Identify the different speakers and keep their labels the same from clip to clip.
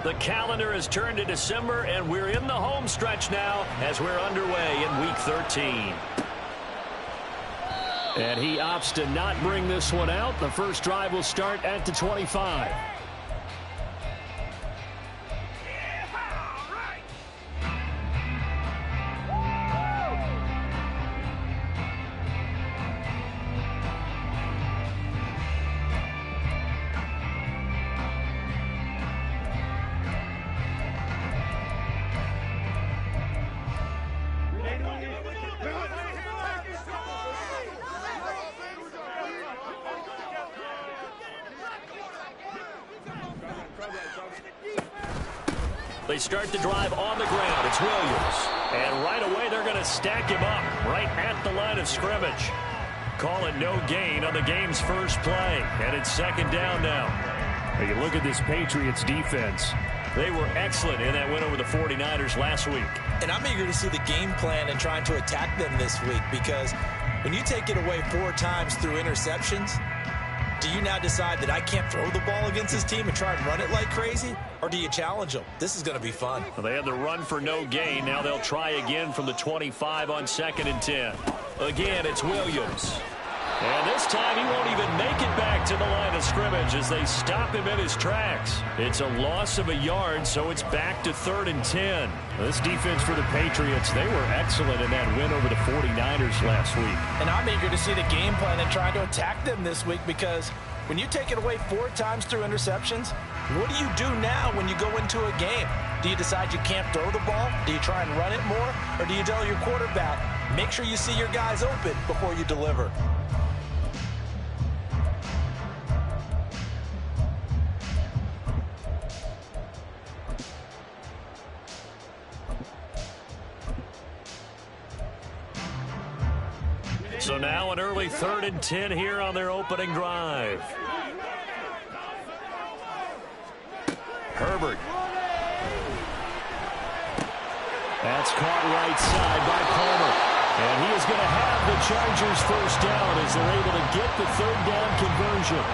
Speaker 1: The calendar has turned to December, and we're in the home stretch now as we're underway in Week 13. And he opts to not bring this one out. The first drive will start at the 25. They start the drive on the ground. It's Williams. And right away, they're going to stack him up right at the line of scrimmage. Call it no gain on the game's first play. And it's second down now. Now you look at this Patriots defense. They were excellent in that win over the 49ers last week.
Speaker 2: And I'm eager to see the game plan and trying to attack them this week, because when you take it away 4 times through interceptions, do you now decide that I can't throw the ball against this team and try and run it like crazy? Or do you challenge them? This is going to be fun.
Speaker 1: Well, they had the run for no gain. Now they'll try again from the 25 on 2nd and 10. Again, it's Williams. And this time he won't even make it back to the line of scrimmage as they stop him in his tracks. It's a loss of a yard, so it's back to 3rd and 10. This defense for the Patriots, they were excellent in that win over the 49ers last week.
Speaker 2: And I'm eager to see the game plan and try to attack them this week, because when you take it away 4 times through interceptions, what do you do now when you go into a game? Do you decide you can't throw the ball? Do you try and run it more? Or do you tell your quarterback, make sure you see your guys open before you deliver?
Speaker 1: So now an early 3rd and 10 here on their opening drive. Herbert. That's caught right side by Palmer. And he is going to have the Chargers first down as they're able to get the 3rd down conversion.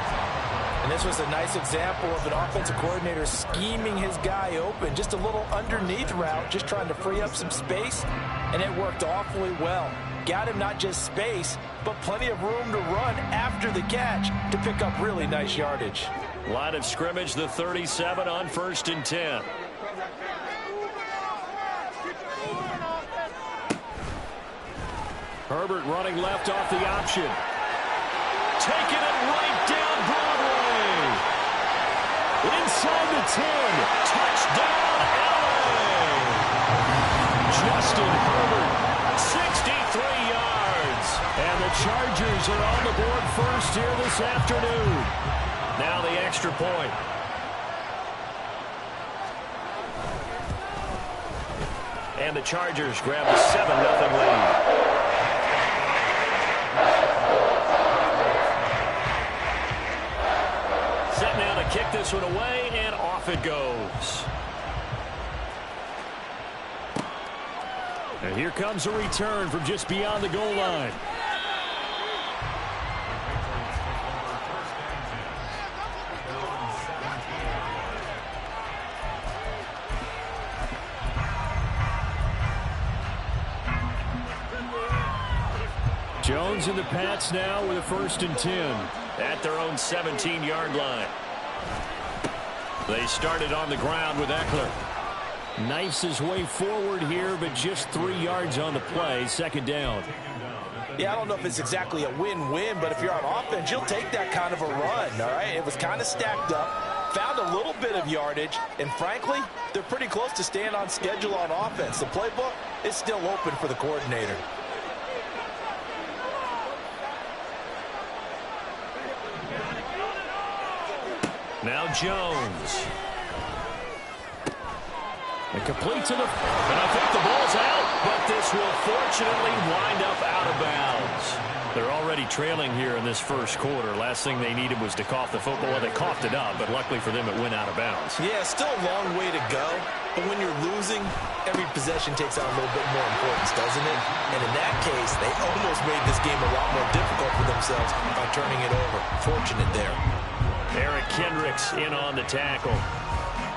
Speaker 2: And this was a nice example of an offensive coordinator scheming his guy open. Just a little underneath route, just trying to free up some space. And it worked awfully well. Got him not just space, but plenty of room to run after the catch to pick up really nice yardage.
Speaker 1: Line of scrimmage, the 37 on 1st and 10. Herbert running left off the option. Taking it right down Broadway. Inside the 10. Touchdown, LA. Justin Herbert, 63 yards. And the Chargers are on the board first here this afternoon. Now the extra point. And the Chargers grab a 7-0 lead. Set now to kick this one away, and off it goes. And here comes a return from just beyond the goal line. Jones and the Pats now with a 1st and 10 at their own 17-yard line. They started on the ground with Eckler. Knifes his way forward here, but just 3 yards on the play. 2nd down.
Speaker 2: Yeah, I don't know if it's exactly a win-win, but if you're on offense, you'll take that kind of a run, all right? It was kind of stacked up, found a little bit of yardage, and frankly, they're pretty close to staying on schedule on offense. The playbook is still open for the coordinator.
Speaker 1: Now Jones. And complete to the... And I think the ball's out, but this will fortunately wind up out of bounds. They're already trailing here in this first quarter. Last thing they needed was to cough the football. Well, they coughed it up, but luckily for them, it went out of bounds.
Speaker 2: Yeah, still a long way to go. But when you're losing, every possession takes on a little bit more importance, doesn't it? And in that case, they almost made this game a lot more difficult for themselves by turning it over. Fortunate there.
Speaker 1: Eric Kendricks in on the tackle.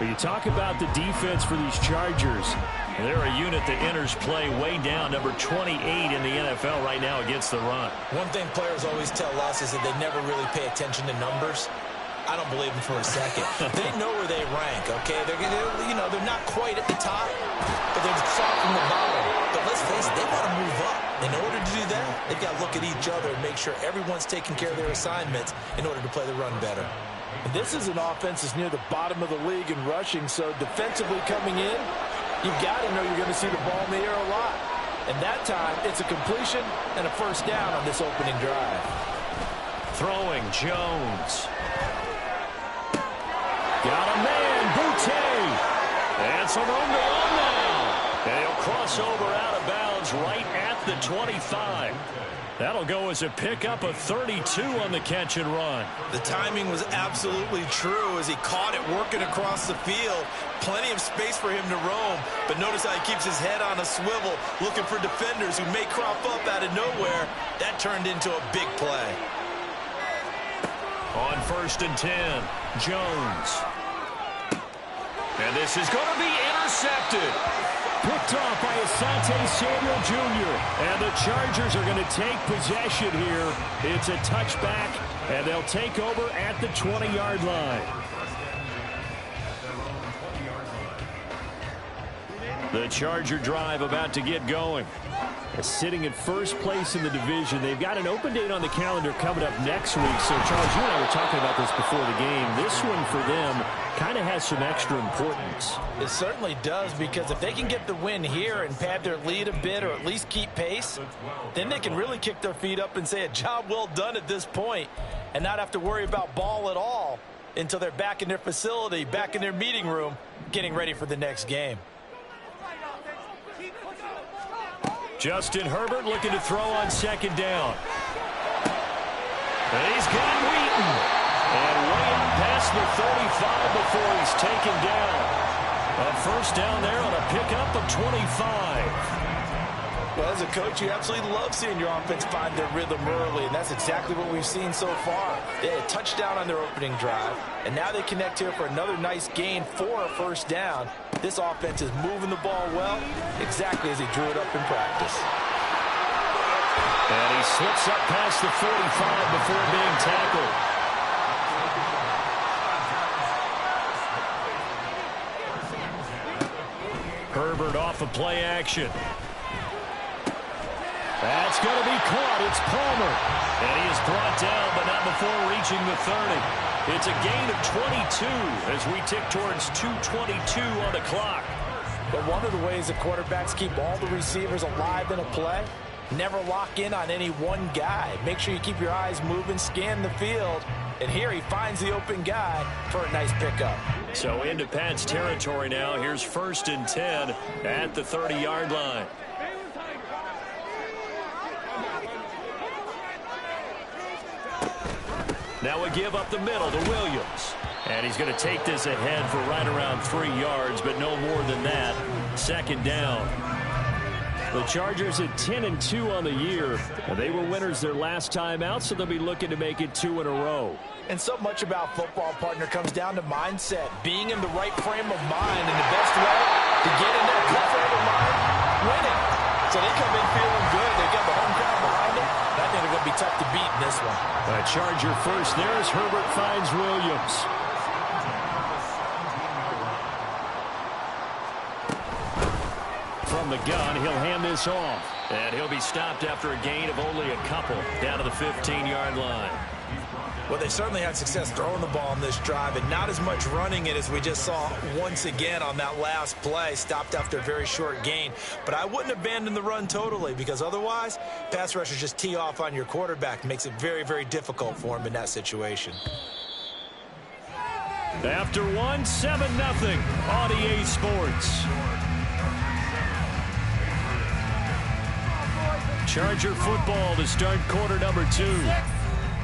Speaker 1: But you talk about the defense for these Chargers. They're a unit that enters play way down, number 28 in the NFL right now against the run.
Speaker 2: One thing players always tell us is that they never really pay attention to numbers. I don't believe them for a second. They know where they rank, okay? They're not quite at the top, but they're far from the bottom. But let's face it, they want to move up. In order to do that, they've got to look at each other and make sure everyone's taking care of their assignments in order to play the run better.
Speaker 3: And this is an offense that's near the bottom of the league in rushing, so defensively coming in, you've got to know you're going to see the ball in the air a lot. And that time, it's a completion and a first down on this opening drive.
Speaker 1: Throwing, Jones. Got a man, Boutte. And some room to run now. And he'll cross over out of bounds right at the 25. That'll go as a pickup of 32 on the catch and run.
Speaker 2: The timing was absolutely true as he caught it working across the field. Plenty of space for him to roam, but notice how he keeps his head on a swivel, looking for defenders who may crop up out of nowhere. That turned into a big play.
Speaker 1: On 1st and 10, Jones. And this is going to be intercepted. Picked off by Asante Samuel Jr. And the Chargers are going to take possession here. It's a touchback, and they'll take over at the 20-yard line. The Charger drive about to get going. Sitting at first place in the division. They've got an open date on the calendar coming up next week. So, Charles, you and I were talking about this before the game. This one for them kind of has some extra importance.
Speaker 3: It certainly does, because if they can get the win here and pad their lead a bit or at least keep pace, then they can really kick their feet up and say a job well done at this point and not have to worry about ball at all until they're back in their facility, back in their meeting room, getting ready for the next game.
Speaker 1: Justin Herbert looking to throw on 2nd down. And he's got Wheaton. And way out past the 35 before he's taken down. A first down there on a pickup of 25.
Speaker 3: Well, as a coach, you absolutely love seeing your offense find their rhythm early, and that's exactly what we've seen so far. They had a touchdown on their opening drive, and now they connect here for another nice gain for a first down. This offense is moving the ball well, exactly as he drew it up in practice.
Speaker 1: And he slips up past the 45 before being tackled. Herbert off of play action. That's going to be caught. It's Palmer. And he is brought down, but not before reaching the 30. It's a gain of 22 as we tick towards 2:22 on the clock.
Speaker 3: But one of the ways the quarterbacks keep all the receivers alive in a play, never lock in on any one guy. Make sure you keep your eyes moving, scan the field. And here he finds the open guy for a nice pickup.
Speaker 1: So into Pat's territory now. Here's 1st and 10 at the 30-yard line. Now a give up the middle to Williams. And he's going to take this ahead for right around 3 yards, but no more than that. 2nd down. The Chargers at 10-2 on the year. They were winners their last time out, so they'll be looking to make it 2 in a row.
Speaker 3: And so much about football, partner, comes down to mindset. Being in the right frame of mind, and the best way to get in that good frame of mind, winning. So they come in feeling good. They got the home crowd behind them. I think they're going to be tough to beat in this one.
Speaker 1: A Charger first there as Herbert finds Williams. From the gun, he'll hand this off. And he'll be stopped after a gain of only a couple down to the 15-yard line.
Speaker 2: Well, they certainly had success throwing the ball on this drive and not as much running it as we just saw once again on that last play. Stopped after a very short gain. But I wouldn't abandon the run totally, because otherwise, pass rushers just tee off on your quarterback. Makes it very, very difficult for him in that situation.
Speaker 1: After 1, 7-0 on EA Sports. Charger football to start quarter number 2.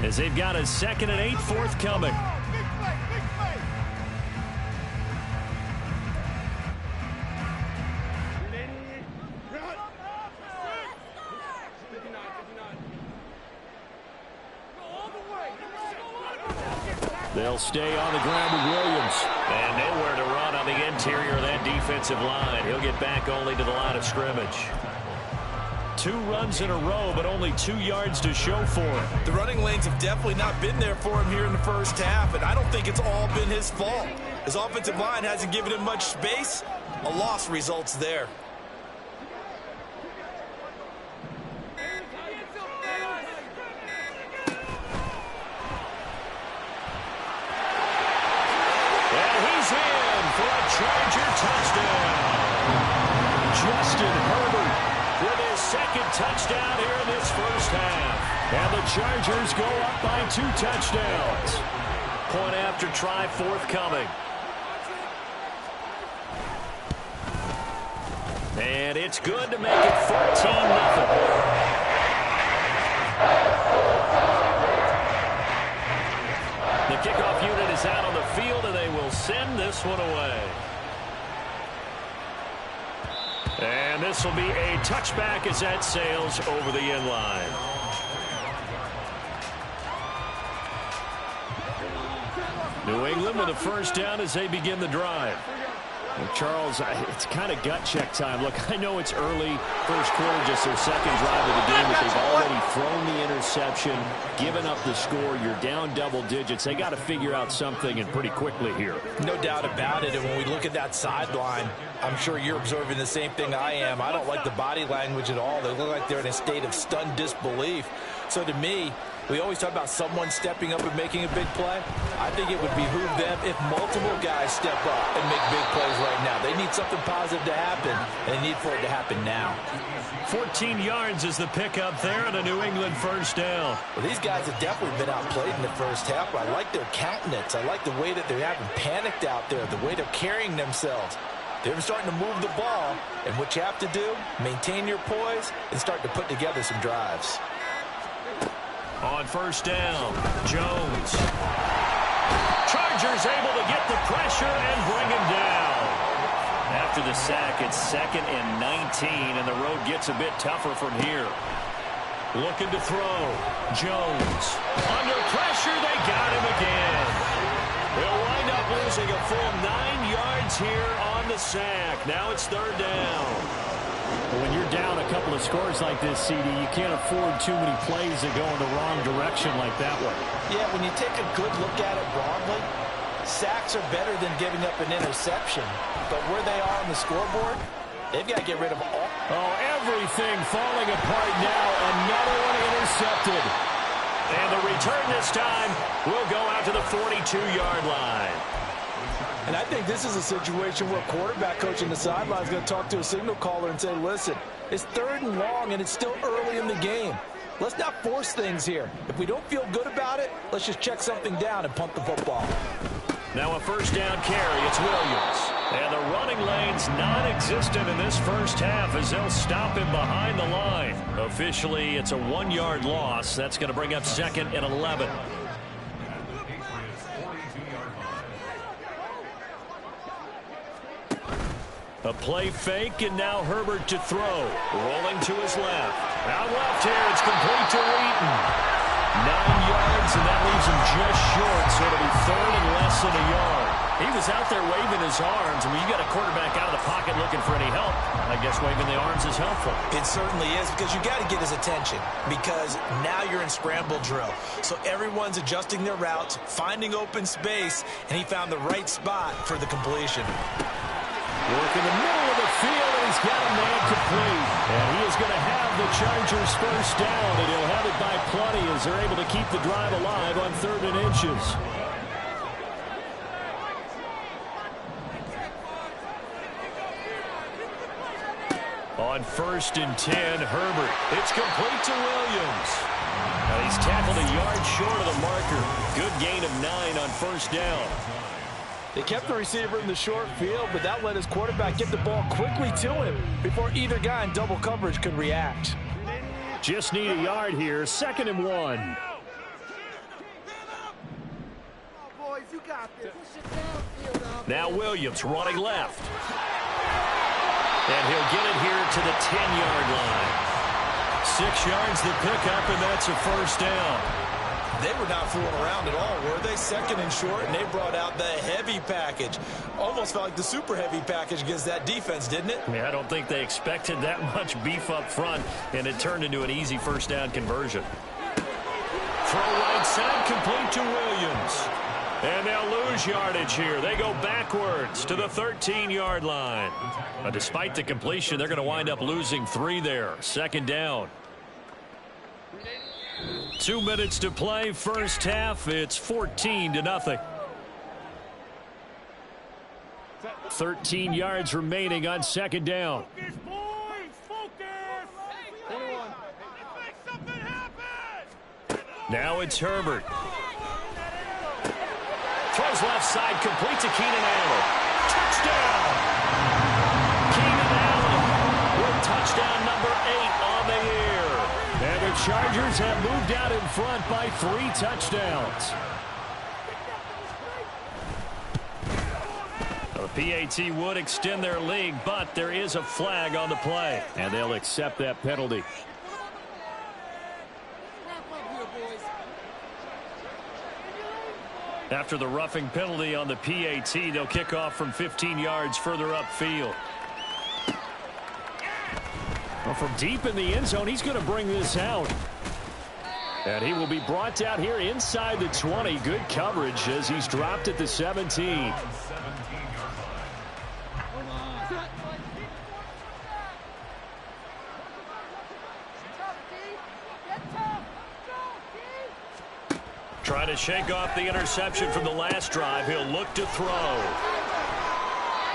Speaker 1: As they've got a 2nd and 8 forthcoming. They'll stay on the ground with Williams. And nowhere to run on the interior of that defensive line. He'll get back only to the line of scrimmage. 2 runs in a row, but only 2 yards to show for him.
Speaker 2: The running lanes have definitely not been there for him here in the first half, and I don't think it's all been his fault. His offensive line hasn't given him much space. A loss results there.
Speaker 1: Charger touchdown. Justin Herbert with his second touchdown here in this first half. And the Chargers go up by 2 touchdowns. Point after try forthcoming. And it's good to make it 14-0. The kickoff unit is out on the field, and they will send this one away. And this will be a touchback as that sails over the end line. New England with a first down as they begin the drive. And Charles, it's kind of gut check time. Look, I know it's early, first quarter, just their second drive of the game, but they've already thrown the interception, given up the score. You're down double digits. They got to figure out something, and pretty quickly here.
Speaker 2: No doubt about it. And when we look at that sideline, I'm sure you're observing the same thing I am. I don't like the body language at all. They look like they're in a state of stunned disbelief. So to me, we always talk about someone stepping up and making a big play. I think it would behoove them if multiple guys step up and make big plays right now. They need something positive to happen, and they need for it to happen now.
Speaker 1: 14 yards is the pickup there and a New England first down.
Speaker 2: Well, these guys have definitely been outplayed in the first half. I like their countenance. I like the way that they haven't panicked out there, the way they're carrying themselves. They're starting to move the ball, and what you have to do, maintain your poise and start to put together some drives.
Speaker 1: On first down, Jones. Chargers able to get the pressure and bring him down. After the sack, it's 2nd and 19, and the road gets a bit tougher from here. Looking to throw. Jones. Under pressure, they got him again. They'll wind up losing a full 9 yards here on the sack. Now it's 3rd down.
Speaker 4: When you're down a couple of scores like this, CD, you can't afford too many plays that go in the wrong direction like that one.
Speaker 2: Yeah, when you take a good look at it broadly, sacks are better than giving up an interception. But where they are on the scoreboard, they've got to get rid of all.
Speaker 1: Oh, everything falling apart now. Another one intercepted. And the return this time will go out to the 42-yard line.
Speaker 2: And I think this is a situation where quarterback coach in the sideline is going to talk to a signal caller and say, listen, it's 3rd and long and it's still early in the game. Let's not force things here. If we don't feel good about it, let's just check something down and punt the football.
Speaker 1: Now a first down carry. It's Williams. And the running lane's non-existent in this first half as they'll stop him behind the line. Officially, it's a 1-yard loss. That's going to bring up 2nd and 11. A play fake, and now Herbert to throw. Rolling to his left. Out left here, it's complete to Wheaton. 9 yards, and that leaves him just short, so it'll be 3rd and less than a yard. He was out there waving his arms. I mean, you got a quarterback out of the pocket looking for any help. I guess waving the arms is helpful.
Speaker 2: It certainly is, because you got to get his attention, because now you're in scramble drill. So everyone's adjusting their routes, finding open space, and he found the right spot for the completion.
Speaker 1: Work in the middle of the field, and he's got a man complete. And he is going to have the Chargers first down, and he'll have it by plenty as they're able to keep the drive alive on 3rd and inches. On 1st and 10, Herbert. It's complete to Williams. And he's tackled a yard short of the marker. Good gain of 9 on first down.
Speaker 2: They kept the receiver in the short field, but that let his quarterback get the ball quickly to him before either guy in double coverage could react.
Speaker 4: Just need a yard here. 2nd and 1.
Speaker 1: Now Williams running left. And he'll get it here to the 10-yard line. 6 yards the pickup, and that's a first down.
Speaker 2: They were not fooling around at all, were they? Second and short, and they brought out the heavy package. Almost felt like the super heavy package against that defense, didn't it?
Speaker 1: Yeah, I don't think they expected that much beef up front, and it turned into an easy first down conversion. Throw right side, complete to Williams. And they'll lose yardage here. They go backwards to the 13-yard line. But despite the completion, they're going to wind up losing 3 there. Second down. 2 minutes to play, first half. It's 14-0. 13 yards remaining on second down.
Speaker 5: Focus, boys! Focus! Make something happen!
Speaker 1: Now it's Herbert. Throws left side, complete to Keenan Allen. Touchdown! Keenan Allen with touchdown number 8 on the year. And the Chargers have moved out in front by 3 touchdowns. The PAT would extend their lead, but there is a flag on the play.
Speaker 4: And they'll accept that penalty.
Speaker 1: After the roughing penalty on the PAT, they'll kick off from 15 yards further upfield. Well, from deep in the end zone, he's going to bring this out. And he will be brought out here inside the 20. Good coverage as he's dropped at the 17. Trying to shake off the interception from the last drive. He'll look to throw.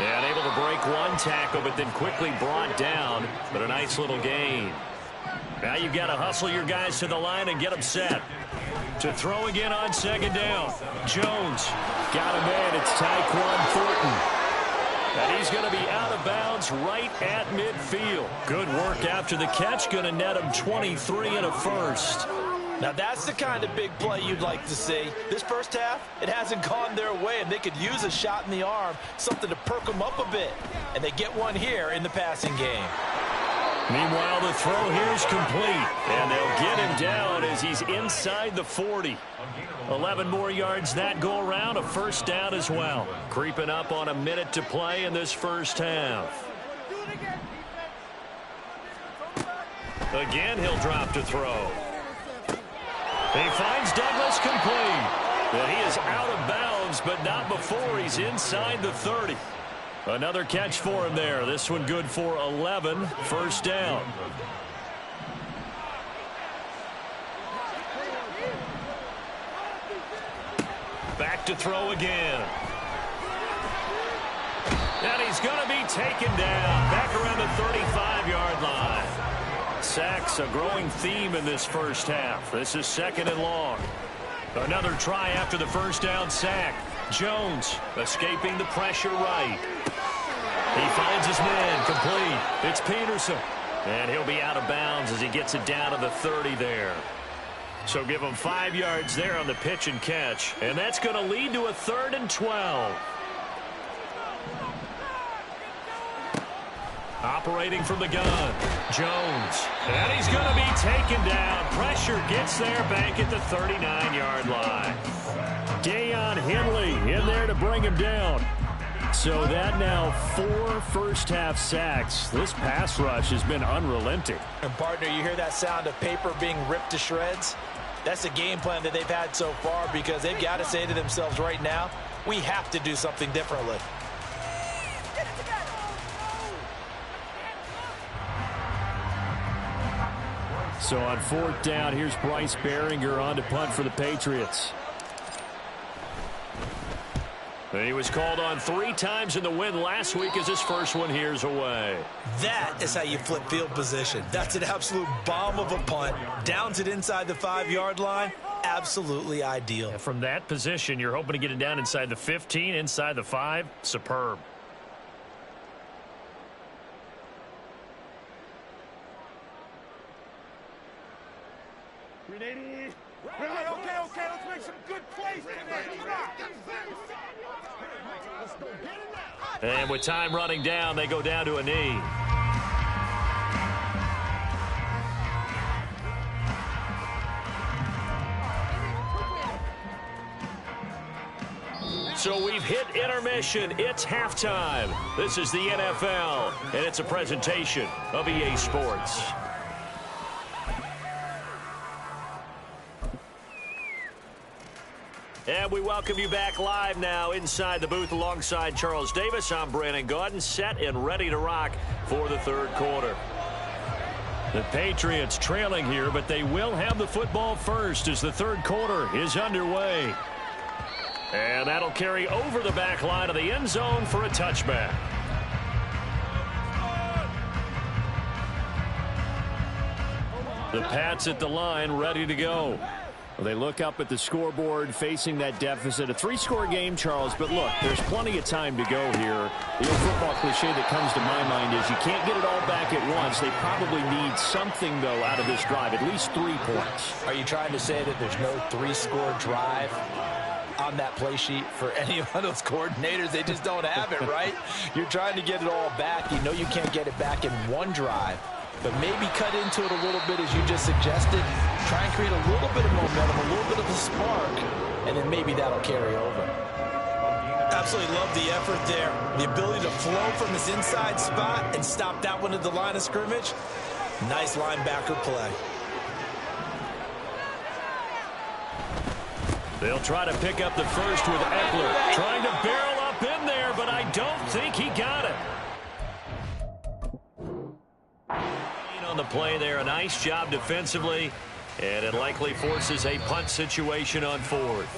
Speaker 1: And able to break one tackle, but then quickly brought down. But a nice little gain. Now you've got to hustle your guys to the line and get them set. To throw again on second down. Jones got him in. It's Tyquan Thornton. And he's going to be out of bounds right at midfield. Good work after the catch. Going to net him 23 and a first.
Speaker 2: Now, that's the kind of big play you'd like to see. This first half, it hasn't gone their way, and they could use a shot in the arm, something to perk them up a bit. And they get one here in the passing game.
Speaker 1: Meanwhile, the throw here is complete. And they'll get him down as he's inside the 40. 11 more yards that go around, a first down as well. Creeping up on a minute to play in this first half. Again, he'll drop to throw. He finds Douglas complete. And he is out of bounds, but not before he's inside the 30. Another catch for him there. This one good for 11. First down. Back to throw again. And he's going to be taken down. Back around the 35-yard line. Sacks, a growing theme in this first half. This is second and long. Another try after the first down sack. Jones escaping the pressure right. He finds his man complete. It's Peterson. And he'll be out of bounds as he gets it down to the 30 there. So give him 5 yards there on the pitch and catch. And that's going to lead to a 3rd and 12. Operating from the gun, Jones. And he's going to be taken down. Pressure gets there back at the 39-yard line. Deion Henley in there to bring him down. So that now 4 first-half sacks. This pass rush has been unrelenting.
Speaker 2: And, partner, you hear that sound of paper being ripped to shreds? That's the game plan that they've had so far because they've got to say to themselves right now, we have to do something differently.
Speaker 4: So on 4th down, here's Bryce Behringer on to punt for the Patriots.
Speaker 1: And he was called on 3 times in the win last week as his first one here's away.
Speaker 2: That is how you flip field position. That's an absolute bomb of a punt. Downs it inside the 5-yard line. Absolutely ideal.
Speaker 1: And from that position, you're hoping to get it down inside the 15, inside the 5. Superb.
Speaker 5: Okay, let's make some good plays today. Let's go get it now.
Speaker 1: And with time running down, they go down to a knee. So we've hit intermission. It's halftime. This is the NFL, and it's a presentation of EA Sports. And we welcome you back live now inside the booth alongside Charles Davis. I'm Brandon Gaudin, set and ready to rock for the third quarter. The Patriots trailing here, but they will have the football first as the third quarter is underway. And that'll carry over the back line of the end zone for a touchback. The Pats at the line, ready to go. Well, they look up at the scoreboard facing that deficit. A three-score game, Charles, but look, there's plenty of time to go here. The old football cliche that comes to my mind is you can't get it all back at once. They probably need something, though, out of this drive, at least 3 points.
Speaker 2: Are you trying to say that there's no three-score drive on that play sheet for any of those coordinators? They just don't have it, right? You're trying to get it all back. You know you can't get it back in one drive. But maybe cut into it a little bit, as you just suggested. Try and create a little bit of momentum, a little bit of a spark, and then maybe that'll carry over.
Speaker 3: Absolutely love the effort there. The ability to flow from his inside spot and stop that one at the line of scrimmage. Nice linebacker play.
Speaker 1: They'll try to pick up the first with Eckler. Trying to barrel up in there, but I don't think he got it. On the play there, a nice job defensively, and it likely forces a punt situation on fourth.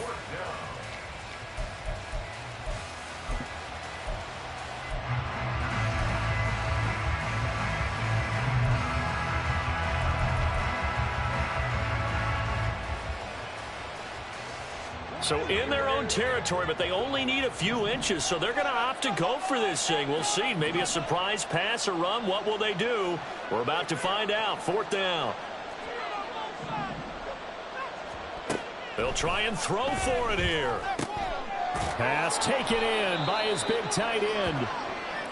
Speaker 1: So in their own territory, but they only need a few inches, so they're going to opt to go for this thing. We'll see. Maybe a surprise pass or run. What will they do? We're about to find out. Fourth down. They'll try and throw for it here.
Speaker 4: Pass taken in by his big tight end.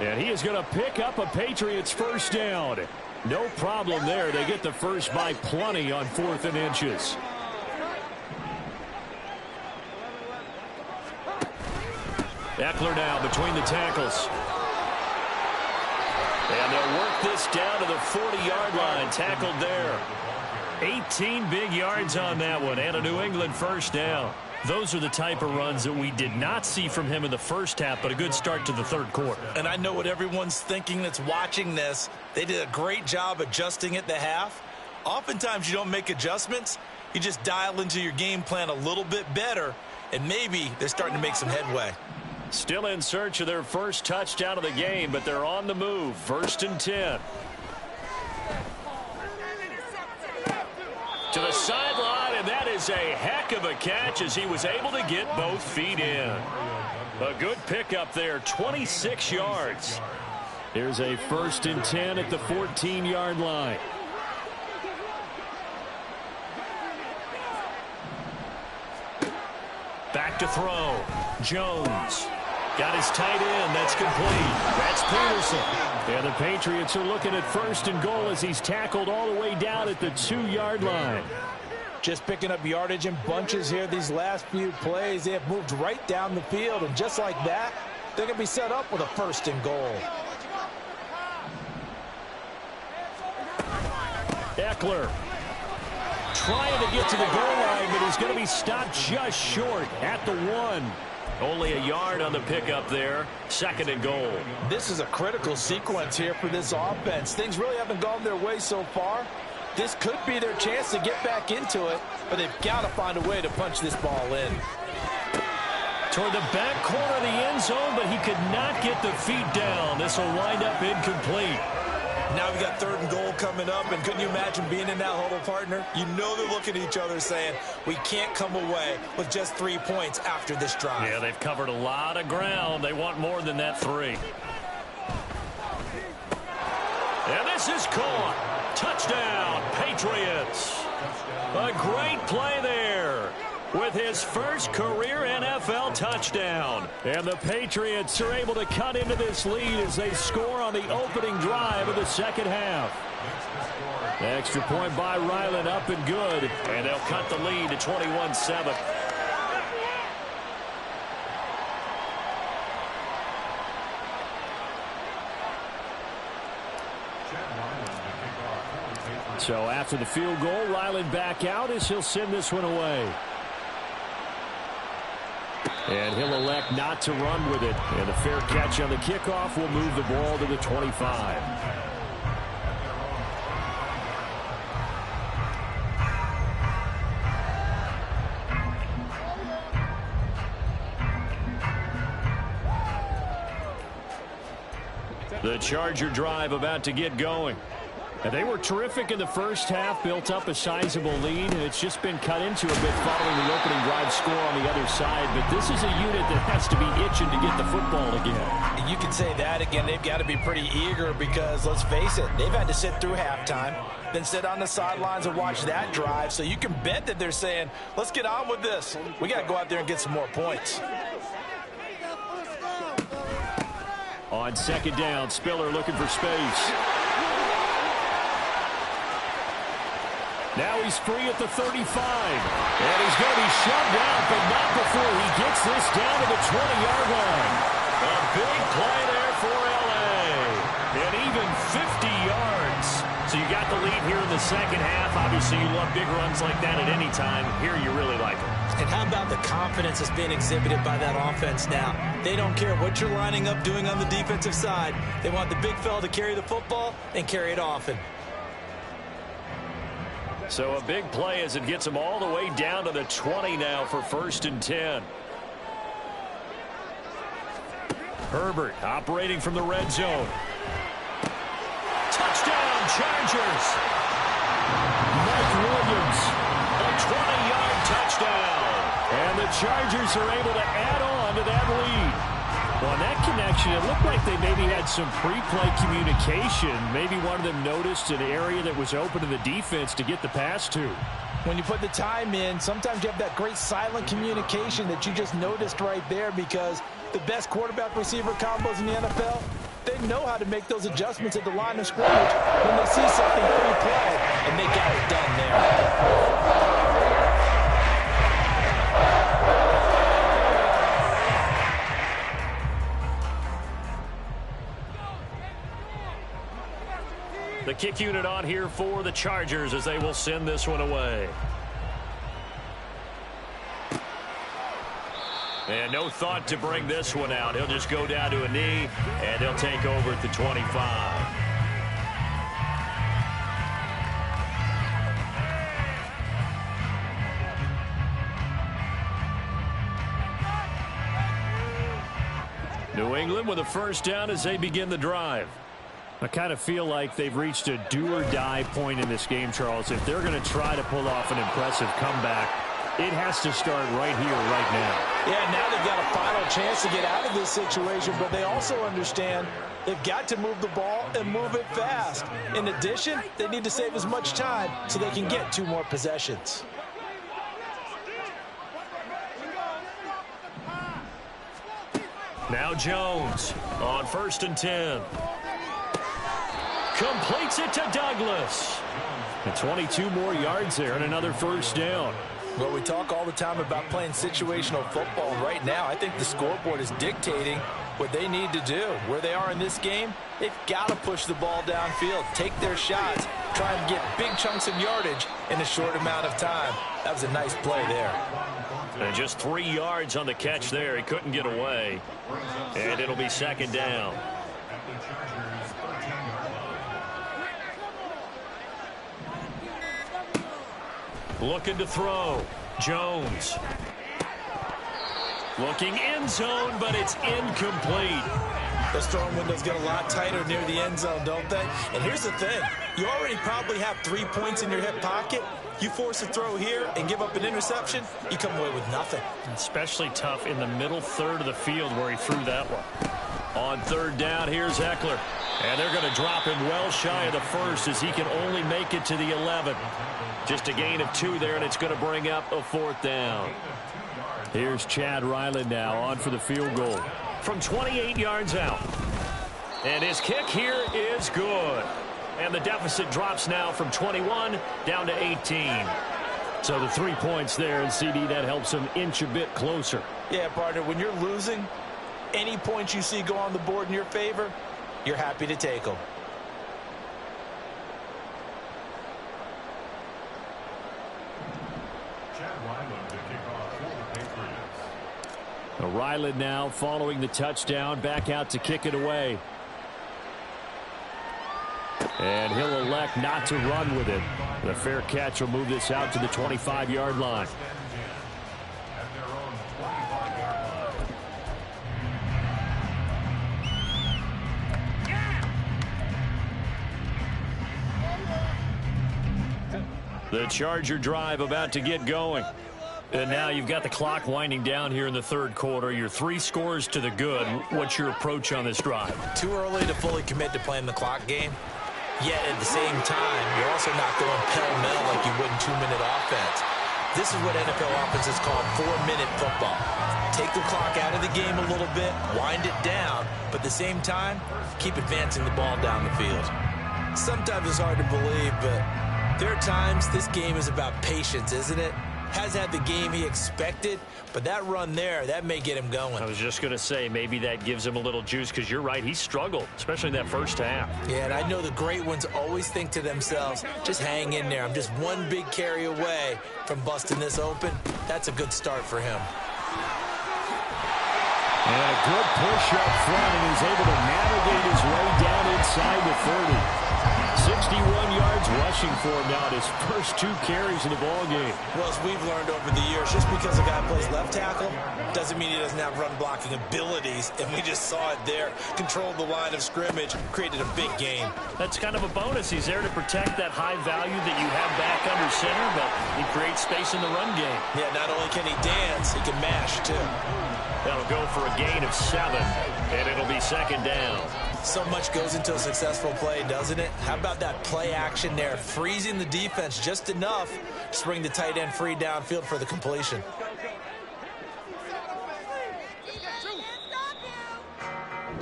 Speaker 4: And he is going to pick up a Patriots first down. No problem there. They get the first by plenty on 4th and inches. Eckler now between the tackles. And they'll work this down to the 40-yard line. Tackled there. 18 big yards on that one, and a New England first down. Those are the type of runs that we did not see from him in the first half, but a good start to the third quarter.
Speaker 3: And I know what everyone's thinking that's watching this. They did a great job adjusting at the half. Oftentimes you don't make adjustments. You just dial into your game plan a little bit better, and maybe they're starting to make some headway.
Speaker 1: Still in search of their first touchdown of the game, but they're on the move. 1st and 10. To the sideline, and that is a heck of a catch as he was able to get both feet in. A good pickup there, 26 yards.
Speaker 4: Here's a 1st and 10 at the 14-yard line.
Speaker 1: Back to throw. Jones. Got his tight end. That's complete. That's Peterson.
Speaker 4: And the Patriots are looking at 1st and goal as he's tackled all the way down at the 2-yard line.
Speaker 2: Just picking up yardage in bunches here these last few plays. They have moved right down the field, and just like that, they're going to be set up with a 1st and goal.
Speaker 4: Eckler trying to get to the goal line, but he's going to be stopped just short at the 1.
Speaker 1: Only a yard on the pickup there. 2nd and goal.
Speaker 2: This is a critical sequence here for this offense. Things really haven't gone their way so far. This could be their chance to get back into it, but they've got to find a way to punch this ball in.
Speaker 1: Toward the back corner of the end zone, but he could not get the feet down. This will wind up incomplete.
Speaker 3: Now we got 3rd and goal coming up, and couldn't you imagine being in that huddle, partner? You know they're looking at each other saying, we can't come away with just 3 points after this drive.
Speaker 1: Yeah, they've covered a lot of ground. They want more than that 3. And this is caught. Touchdown, Patriots. A great play there with his first career NFL touchdown.
Speaker 4: And the Patriots are able to cut into this lead as they score on the opening drive of the second half. Extra point by Ryland, up and good.
Speaker 1: And they'll cut the lead to 21-7.
Speaker 4: So after the field goal, Ryland back out as he'll send this one away. And he'll elect not to run with it. And a fair catch on the kickoff will move the ball to the 25. The Charger drive about to get going. And they were terrific in the first half, built up a sizable lead, and it's just been cut into a bit following the opening drive score on the other side. But this is a unit that has to be itching to get the football again.
Speaker 2: You can say that again. They've got to be pretty eager because, let's face it, they've had to sit through halftime, then sit on the sidelines and watch that drive. So you can bet that they're saying, let's get on with this. We got to go out there and get some more points.
Speaker 4: On second down, Spiller looking for space. Now he's free at the 35. And he's going to be shoved out, but not before he gets this down to the 20-yard line. A big play there for L.A. And even 50 yards. So you got the lead here in the second half. Obviously, you love big runs like that at any time. Here you really like them.
Speaker 3: And how about the confidence that's being exhibited by that offense now? They don't care what you're lining up doing on the defensive side. They want the big fella to carry the football and carry it often.
Speaker 4: So a big play as it gets them all the way down to the 20 now for 1st and 10. Herbert operating from the red zone. Touchdown, Chargers. Mike Williams, a 20-yard touchdown. And the Chargers are able to add on to that lead. Well, that connection, it looked like they maybe had some pre-play communication. Maybe one of them noticed an area that was open to the defense to get the pass to.
Speaker 2: When you put the time in, sometimes you have that great silent communication that you just noticed right there, because the best quarterback-receiver combos in the NFL, they know how to make those adjustments at the line of scrimmage when they see something pre-play, and they got it done there.
Speaker 4: The kick unit on here for the Chargers as they will send this one away. And no thought to bring this one out. He'll just go down to a knee, and they'll take over at the 25. New England with a first down as they begin the drive. I kind of feel like they've reached a do-or-die point in this game, Charles. If they're going to try to pull off an impressive comeback, it has to start right here, right now.
Speaker 2: Yeah, now they've got a final chance to get out of this situation, but they also understand they've got to move the ball and move it fast. In addition, they need to save as much time so they can get 2 more possessions.
Speaker 4: Now Jones on 1st and 10. Completes it to Douglas. And 22 more yards there and another first down.
Speaker 2: Well, we talk all the time about playing situational football. Right now, I think the scoreboard is dictating what they need to do. Where they are in this game, they've got to push the ball downfield, take their shots, try and get big chunks of yardage in a short amount of time. That was a nice play there.
Speaker 4: And just 3 yards on the catch there. He couldn't get away. And it'll be 2nd down. Looking to throw. Jones. Looking end zone, but it's incomplete.
Speaker 3: Those throwing windows get a lot tighter near the end zone, don't they? And here's the thing. You already probably have 3 points in your hip pocket. You force a throw here and give up an interception, you come away with nothing.
Speaker 4: Especially tough in the middle third of the field where he threw that one. On 3rd down, here's Eckler. And they're going to drop him well shy of the 1st as he can only make it to the 11. Just a gain of 2 there, and it's going to bring up a 4th down. Here's Chad Ryland now on for the field goal from 28 yards out. And his kick here is good. And the deficit drops now from 21 down to 18. So the 3 points there, and CD, that helps him inch a bit closer.
Speaker 2: Yeah, partner, when you're losing, any points you see go on the board in your favor, you're happy to take them.
Speaker 1: Ryland now following the touchdown, back out to kick it away. And he'll elect not to run with it. The fair catch will move this out to the 25-yard line. The Charger drive about to get going. And now you've got the clock winding down here in the third quarter. You're 3 scores to the good. What's your approach on this drive?
Speaker 2: Too early to fully commit to playing the clock game. Yet at the same time, you're also not going pell-mell like you would in 2-minute offense. This is what NFL offenses call 4-minute football. Take the clock out of the game a little bit, wind it down, but at the same time, keep advancing the ball down the field. Sometimes it's hard to believe, but there are times this game is about patience, isn't it? Has had the game he expected, but that run there, that may get him going.
Speaker 1: I was just going to say, maybe that gives him a little juice, because you're right, he struggled, especially in that first half.
Speaker 2: Yeah, and I know the great ones always think to themselves, just hang in there. I'm just one big carry away from busting this open. That's a good start for him.
Speaker 1: And a good push up front, and he's able to navigate his way down inside the 30. 61 yards rushing for him now in his first 2 carries in the ball game.
Speaker 2: Well, as we've learned over the years, just because a guy plays left tackle doesn't mean he doesn't have run blocking abilities, and we just saw it there. Controlled the line of scrimmage, created a big gain.
Speaker 1: That's kind of a bonus. He's there to protect that high value that you have back under center, but he creates space in the run game.
Speaker 2: Yeah, not only can he dance, he can mash, too.
Speaker 1: That'll go for a gain of 7, and it'll be second down.
Speaker 2: So much goes into a successful play, doesn't it? How about that play action there, freezing the defense just enough to bring the tight end free downfield for the completion.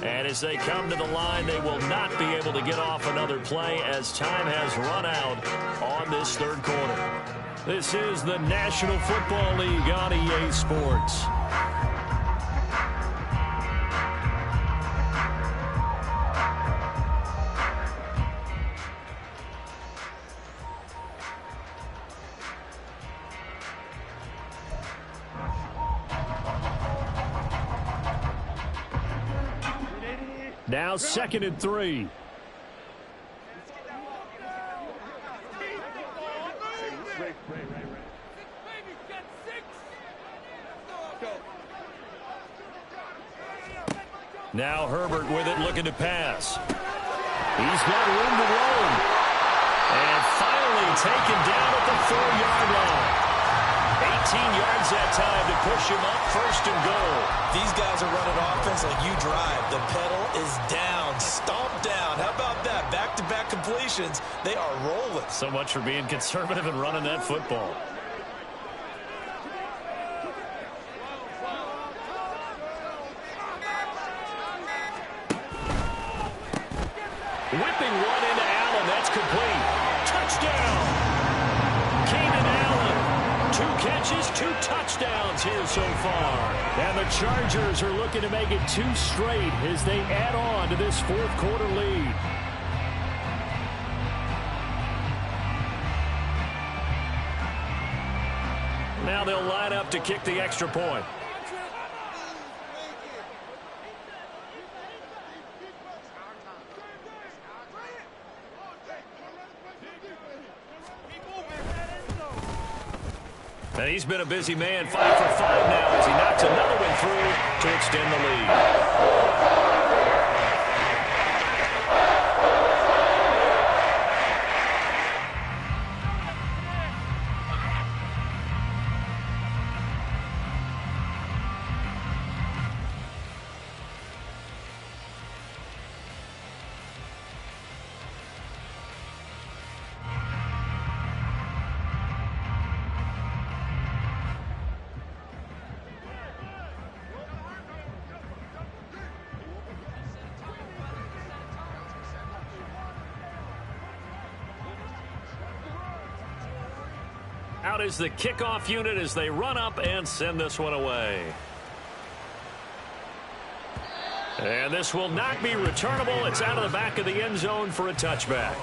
Speaker 1: And as they come to the line, they will not be able to get off another play as time has run out on this third quarter. This is the National Football League on EA Sports. Now 2nd and 3. Now Herbert with it, looking to pass. He's got room to roam. And finally taken down at the 4-yard line. 18 yards that time to push him up, 1st and goal.
Speaker 2: These guys are running offense like you drive. The pedal is down, stomp down. How about that? Back-to-back completions. They are rolling.
Speaker 1: So much for being conservative and running that football. Whipping one into Allen. That's complete. Touchdown. Keenan Allen. 2 catches, 2 touchdowns here so far. And the Chargers are looking to make it 2 straight as they add on to this 4th quarter lead. Now they'll line up to kick the extra point. And he's been a busy man, 5 for 5 now as he knocks another one through to extend the lead. Out is the kickoff unit as they run up and send this one away. And this will not be returnable. It's out of the back of the end zone for a touchback.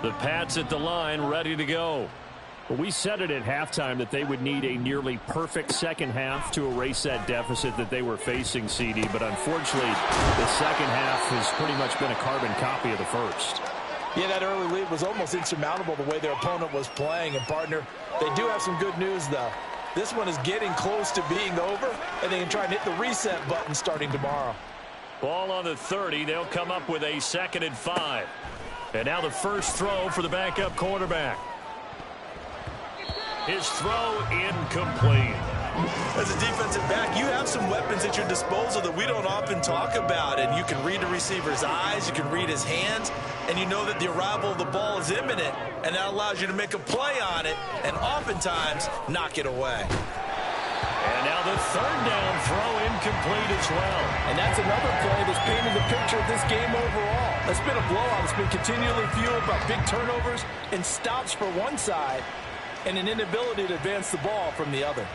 Speaker 1: The Pats at the line, ready to go.
Speaker 4: Well, we said it at halftime that they would need a nearly perfect second half to erase that deficit that they were facing, CD. But unfortunately, the second half has pretty much been a carbon copy of the first.
Speaker 2: Yeah, that early lead was almost insurmountable the way their opponent was playing. And, partner, they do have some good news, though. This one is getting close to being over, and they can try and hit the reset button starting tomorrow.
Speaker 1: Ball on the 30. They'll come up with a 2nd and 5. And now the first throw for the backup quarterback. His throw incomplete.
Speaker 2: As a defensive back, you have some weapons at your disposal that we don't often talk about. And you can read the receiver's eyes, you can read his hands, and you know that the arrival of the ball is imminent, and that allows you to make a play on it and oftentimes knock it away.
Speaker 1: And now the 3rd down throw incomplete as well.
Speaker 3: And that's another play that's painted the picture of this game overall. It's been a blowout. It's been continually fueled by big turnovers and stops for one side and an inability to advance the ball from the other.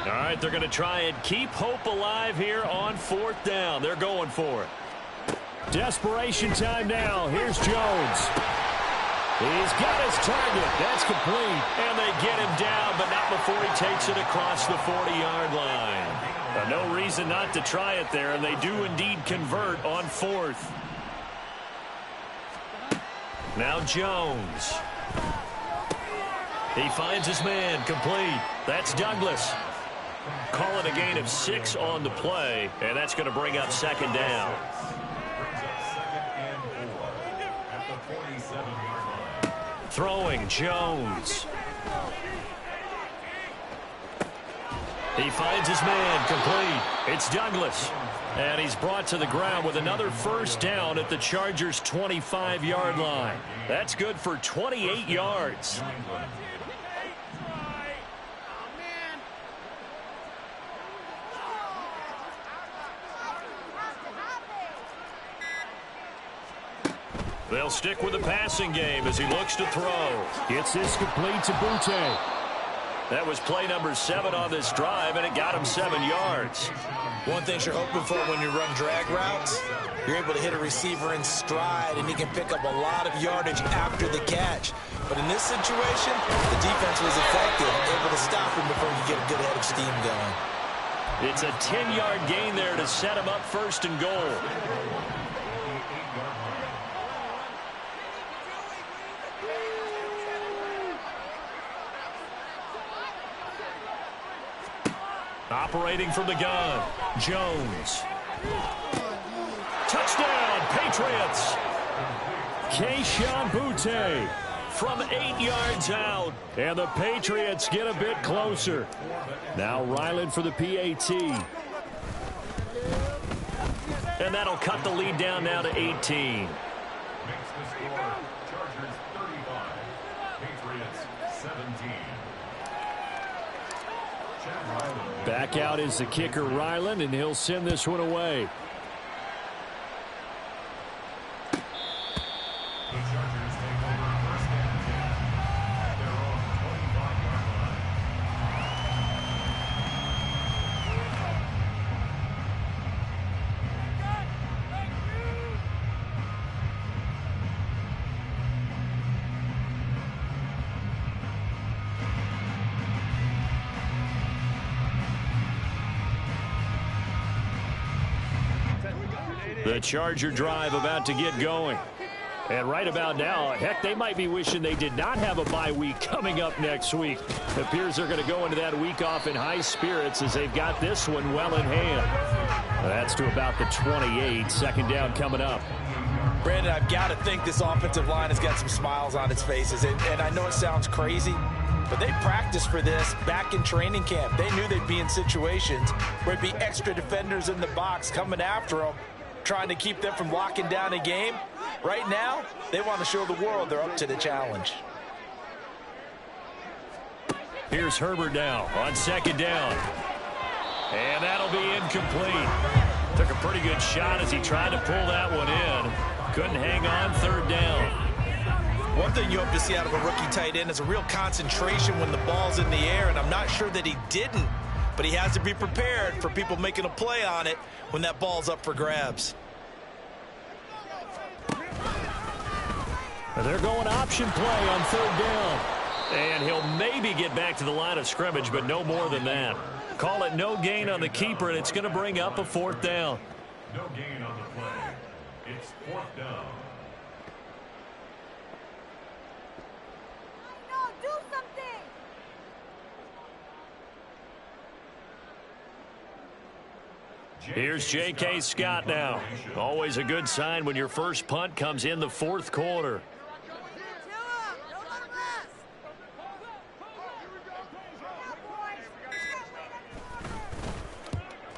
Speaker 1: All right, they're going to try and keep hope alive here on 4th down. They're going for it.
Speaker 4: Desperation time now. Here's Jones. He's got his target. That's complete.
Speaker 1: And they get him down, but not before he takes it across the 40-yard line. No reason not to try it there, and they do indeed convert on 4th. Now Jones. He finds his man, complete. That's Douglas. Call it a gain of 6 on the play, and that's going to bring up 2nd down. Throwing, Jones. He finds his man, complete. It's Douglas. And he's brought to the ground with another first down at the Chargers' 25-yard line. That's good for 28 yards. They'll stick with the passing game as he looks to throw.
Speaker 4: Gets this complete to Butte.
Speaker 1: That was play number 7 on this drive, and it got him 7 yards.
Speaker 2: One thing you're hoping for when you run drag routes, you're able to hit a receiver in stride, and he can pick up a lot of yardage after the catch. But in this situation, the defense was effective, able to stop him before you get a good head of steam going.
Speaker 1: It's a 10-yard gain there to set him up 1st and goal. Operating from the gun, Jones. Touchdown, Patriots.
Speaker 4: Kayshon Butte
Speaker 1: from 8 yards out.
Speaker 4: And the Patriots get a bit closer. Now Ryland for the PAT.
Speaker 1: And that'll cut the lead down now to 18.
Speaker 4: Back out is the kicker, Ryland, and he'll send this one away.
Speaker 1: The Charger drive about to get going.
Speaker 4: And right about now, heck, they might be wishing they did not have a bye week coming up next week. It appears they're going to go into that week off in high spirits as they've got this one well in hand. That's to about the 28. 2nd down coming up.
Speaker 2: Brandon, I've got to think this offensive line has got some smiles on its faces. And I know it sounds crazy, but they practiced for this back in training camp. They knew they'd be in situations where it'd be extra defenders in the box coming after them, trying to keep them from locking down a game. Right now, they want to show the world they're up to the challenge.
Speaker 1: Here's Herbert now on 2nd down. And that'll be incomplete. Took a pretty good shot as he tried to pull that one in. Couldn't hang on 3rd down.
Speaker 2: One thing you hope to see out of a rookie tight end is a real concentration when the ball's in the air, and I'm not sure that he didn't, but he has to be prepared for people making a play on it when that ball's up for grabs.
Speaker 4: They're going option play on third down. And he'll maybe get back to the line of scrimmage, but no more than that. Call it no gain on the keeper, and it's going to bring up a fourth down.
Speaker 6: No gain on the play. It's fourth down.
Speaker 5: Do something.
Speaker 4: Here's J.K. Scott now. Always a good sign when your first punt comes in the fourth quarter.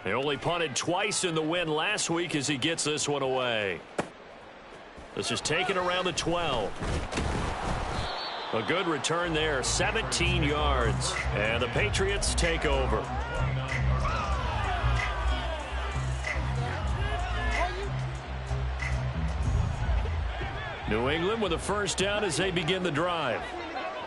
Speaker 4: They only punted twice in the win last week as he gets this one away. This is taken around the 12. A good return there, 17 yards. And the Patriots take over. New England with a first down as they begin the drive.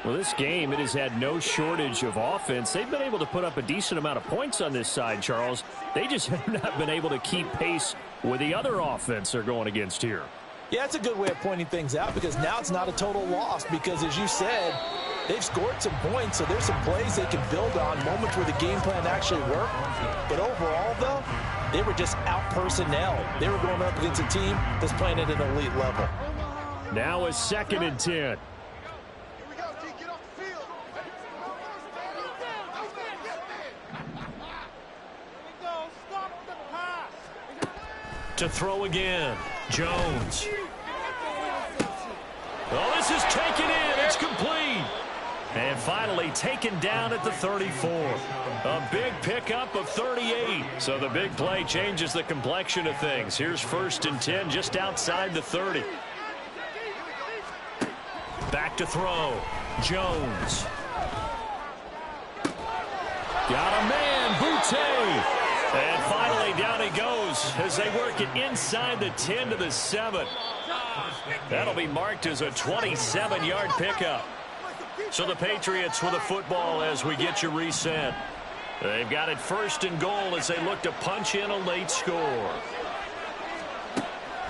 Speaker 4: Well, this game, it has had no shortage of offense. They've been able to put up a decent amount of points on this side, Charles. They just have not been able to keep pace with the other offense they're going against here.
Speaker 2: Yeah, that's a good way of pointing things out because now it's not a total loss because, as you said, they've scored some points, so there's some plays they can build on, moments where the game plan actually worked. But overall, though, they were just out-personnel. They were going up against a team that's playing at an elite level.
Speaker 4: Now a 2nd and 10. To throw again, Jones. Oh, this is taken in. It's complete. And finally taken down at the 34. A big pickup of 38. So the big play changes the complexion of things. Here's 1st and 10 just outside the 30. Back to throw. Jones. Got a man, Boutte. And finally, down he goes as they work it inside the 10 to the 7. That'll be marked as a 27-yard pickup. So the Patriots with the football as we get you reset. They've got it 1st and goal as they look to punch in a late score.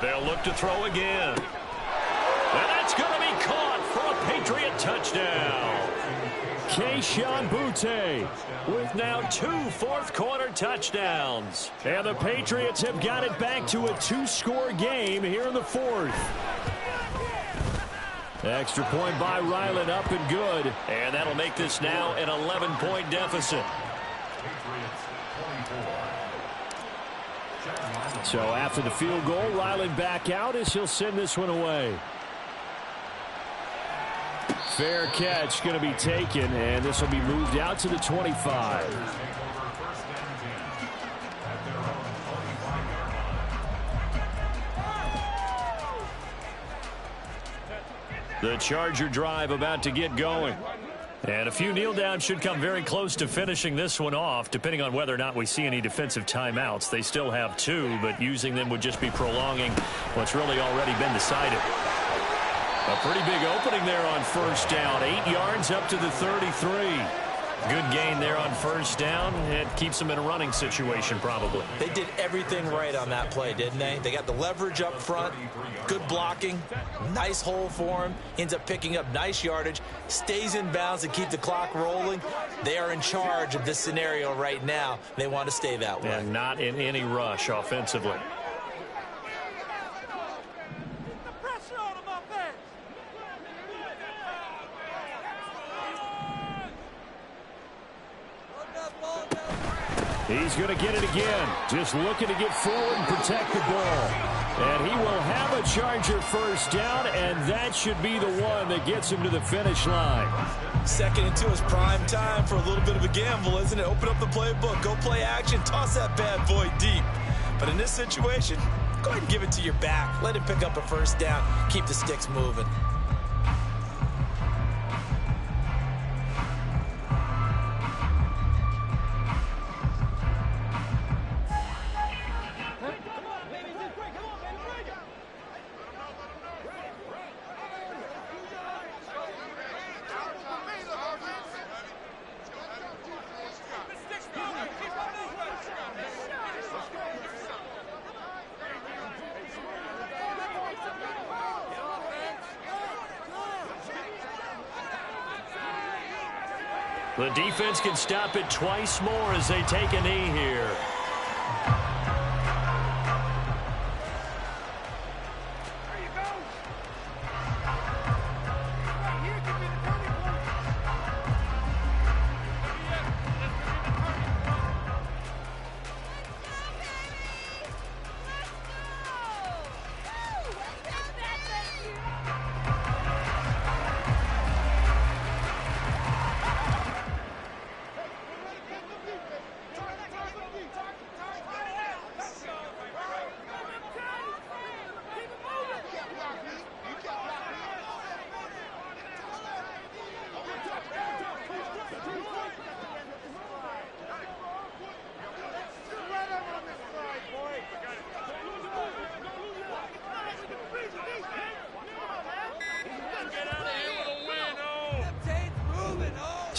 Speaker 4: They'll look to throw again. And that's going to be caught for a Patriot touchdown. Kayshon Boutte with now 2 fourth-quarter touchdowns. And the Patriots have got it back to a 2-score game here in the 4th. Extra point by Ryland up and good. And that'll make this now an 11-point deficit. So after the field goal, Ryland back out as he'll send this one away. Fair catch going to be taken, and this will be moved out to the 25. The Charger drive about to get going. And a few kneel downs should come very close to finishing this one off, depending on whether or not we see any defensive timeouts. They still have 2, but using them would just be prolonging what's really already been decided. A pretty big opening there on 1st down. 8 yards up to the 33. Good gain there on 1st down. It keeps them in a running situation probably.
Speaker 2: They did everything right on that play, didn't they? They got the leverage up front, good blocking, nice hole for him, ends up picking up nice yardage, stays in bounds and keep the clock rolling. They are in charge of this scenario right now. They want to stay that way.
Speaker 4: And not in any rush offensively. He's going to get it again. Just looking to get forward and protect the ball. And he will have a Charger 1st down, and that should be the one that gets him to the finish line.
Speaker 2: 2nd and 2 is prime time for a little bit of a gamble, isn't it? Open up the playbook, go play action, toss that bad boy deep. But in this situation, go ahead and give it to your back. Let him pick up a 1st down. Keep the sticks moving.
Speaker 1: The defense can stop it twice more as they take a knee here.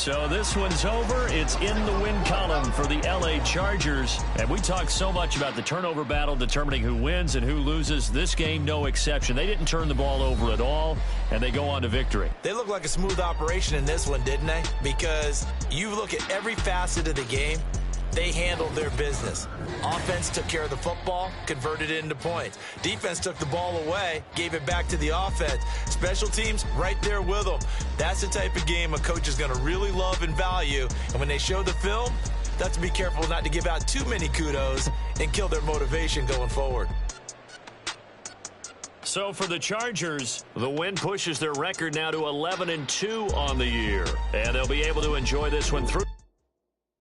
Speaker 1: So this one's over. It's in the win column for the LA Chargers. And we talked so much about the turnover battle determining who wins and who loses. This game, no exception. They didn't turn the ball over at all, and they go on to victory.
Speaker 2: They look like a smooth operation in this one, didn't they? Because you look at every facet of the game, they handled their business. Offense took care of the football, converted it into points. Defense took the ball away, gave it back to the offense. Special teams right there with them. That's the type of game a coach is going to really love and value. And when they show the film, they have to be careful not to give out too many kudos and kill their motivation going forward.
Speaker 1: So for the Chargers, the win pushes their record now to 11-2 on the year. And they'll be able to enjoy this one through.